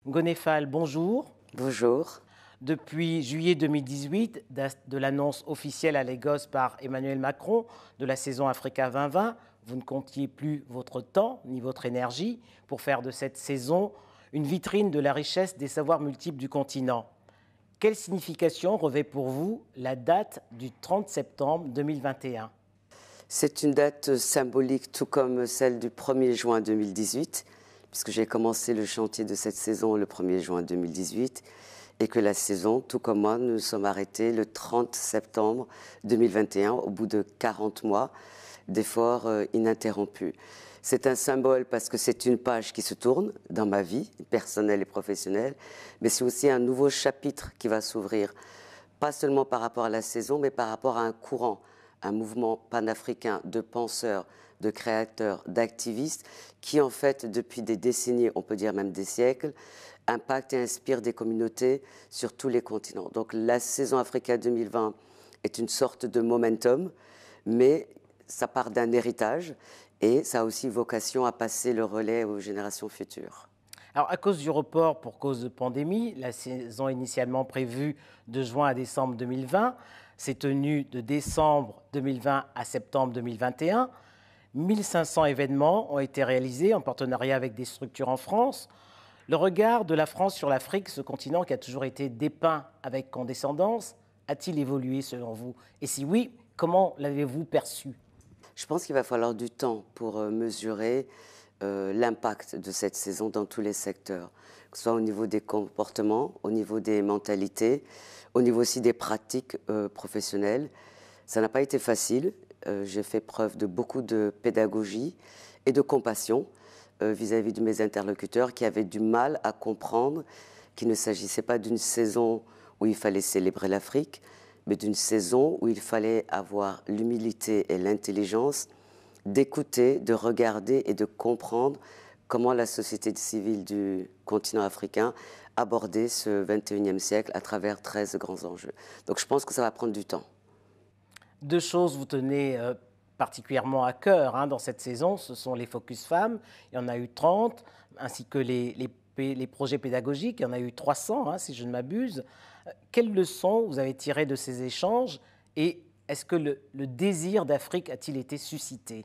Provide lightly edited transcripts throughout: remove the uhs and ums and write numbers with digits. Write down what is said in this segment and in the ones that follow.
Gonefal, bonjour. Bonjour. Depuis juillet 2018, de l'annonce officielle à Lagos par Emmanuel Macron de la saison Africa 2020, vous ne comptiez plus votre temps ni votre énergie pour faire de cette saison une vitrine de la richesse des savoirs multiples du continent. Quelle signification revêt pour vous la date du 30 septembre 2021 ? C'est une date symbolique, tout comme celle du 1er juin 2018, puisque j'ai commencé le chantier de cette saison le 1er juin 2018, et que la saison, tout comme moi, nous sommes arrêtés le 30 septembre 2021, au bout de 40 mois d'efforts ininterrompus. C'est un symbole parce que c'est une page qui se tourne dans ma vie personnelle et professionnelle, mais c'est aussi un nouveau chapitre qui va s'ouvrir, pas seulement par rapport à la saison, mais par rapport à un courant, un mouvement panafricain de penseurs, de créateurs, d'activistes qui, en fait, depuis des décennies, on peut dire même des siècles, impactent et inspirent des communautés sur tous les continents. Donc la saison Africa 2020 est une sorte de momentum, mais ça part d'un héritage et ça a aussi vocation à passer le relais aux générations futures. Alors, à cause du report pour cause de pandémie, la saison initialement prévue de juin à décembre 2020 s'est tenue de décembre 2020 à septembre 2021. 1500 événements ont été réalisés en partenariat avec des structures en France. Le regard de la France sur l'Afrique, ce continent qui a toujours été dépeint avec condescendance, a-t-il évolué selon vous? Et si oui, comment l'avez-vous perçu? Je pense qu'il va falloir du temps pour mesurer l'impact de cette saison dans tous les secteurs, que ce soit au niveau des comportements, au niveau des mentalités, au niveau aussi des pratiques professionnelles. Ça n'a pas été facile. J'ai fait preuve de beaucoup de pédagogie et de compassion vis-à-vis de mes interlocuteurs qui avaient du mal à comprendre qu'il ne s'agissait pas d'une saison où il fallait célébrer l'Afrique, mais d'une saison où il fallait avoir l'humilité et l'intelligence d'écouter, de regarder et de comprendre comment la société civile du continent africain abordait ce 21e siècle à travers 13 grands enjeux. Donc je pense que ça va prendre du temps. Deux choses vous tenez particulièrement à cœur dans cette saison, ce sont les Focus Femmes, il y en a eu 30, ainsi que les projets pédagogiques, il y en a eu 300 si je ne m'abuse. Quelles leçons vous avez tirées de ces échanges et est-ce que le désir d'Afrique a-t-il été suscité ?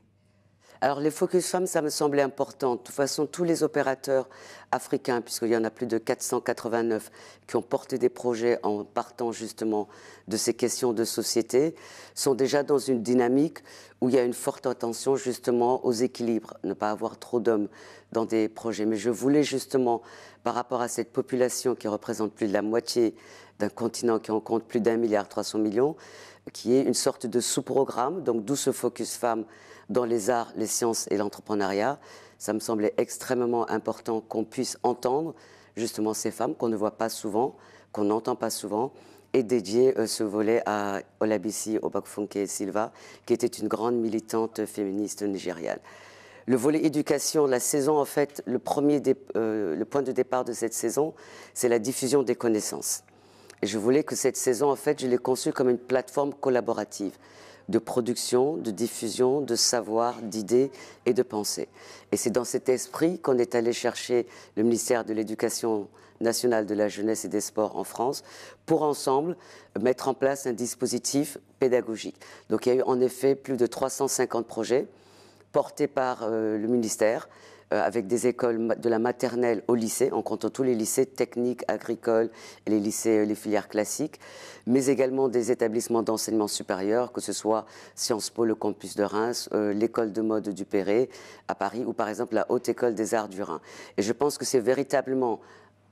Alors les Focus Femmes, ça me semblait important. De toute façon, tous les opérateurs africains, puisqu'il y en a plus de 489 qui ont porté des projets en partant justement de ces questions de société, sont déjà dans une dynamique où il y a une forte attention justement aux équilibres, ne pas avoir trop d'hommes dans des projets. Mais je voulais justement, par rapport à cette population qui représente plus de la moitié d'un continent qui en compte plus d'1,3 milliard, qui est une sorte de sous-programme, donc d'où ce Focus Femmes dans les arts, les sciences et l'entrepreneuriat. Ça me semblait extrêmement important qu'on puisse entendre justement ces femmes qu'on ne voit pas souvent, qu'on n'entend pas souvent, et dédier ce volet à Olabisi Obafunke Silva, qui était une grande militante féministe nigériane. Le volet éducation, la saison, en fait, le point de départ de cette saison, c'est la diffusion des connaissances. Et je voulais que cette saison, en fait, je l'ai conçue comme une plateforme collaborative de production, de diffusion, de savoir, d'idées et de pensée. Et c'est dans cet esprit qu'on est allé chercher le ministère de l'Éducation nationale, de la jeunesse et des sports en France pour ensemble mettre en place un dispositif pédagogique. Donc il y a eu en effet plus de 350 projets portés par le ministère, avec des écoles de la maternelle au lycée, en comptant tous les lycées techniques, agricoles et les lycées, les filières classiques, mais également des établissements d'enseignement supérieur, que ce soit Sciences Po, le campus de Reims, l'école de mode du Perret à Paris, ou par exemple la Haute École des Arts du Rhin. Et je pense que c'est véritablement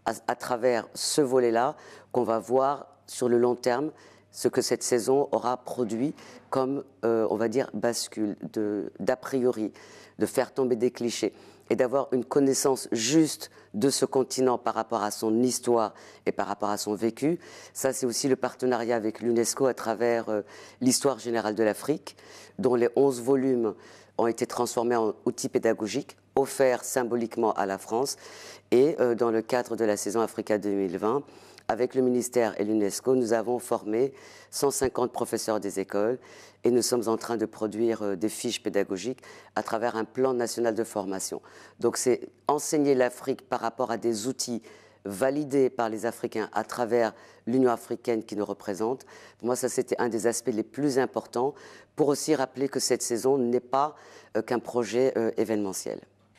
à travers ce volet-là qu'on va voir sur le long terme ce que cette saison aura produit comme, on va dire, bascule d'a priori, de faire tomber des clichés et d'avoir une connaissance juste de ce continent par rapport à son histoire et par rapport à son vécu. Ça, c'est aussi le partenariat avec l'UNESCO à travers l'histoire générale de l'Afrique, dont les 11 volumes ont été transformés en outils pédagogiques, offerts symboliquement à la France. Et dans le cadre de la saison Africa 2020, avec le ministère et l'UNESCO, nous avons formé 150 professeurs des écoles et nous sommes en train de produire des fiches pédagogiques à travers un plan national de formation. Donc c'est enseigner l'Afrique par rapport à des outils validé par les Africains à travers l'Union africaine qui nous représente. Pour moi, ça, c'était un des aspects les plus importants pour aussi rappeler que cette saison n'est pas qu'un projet événementiel.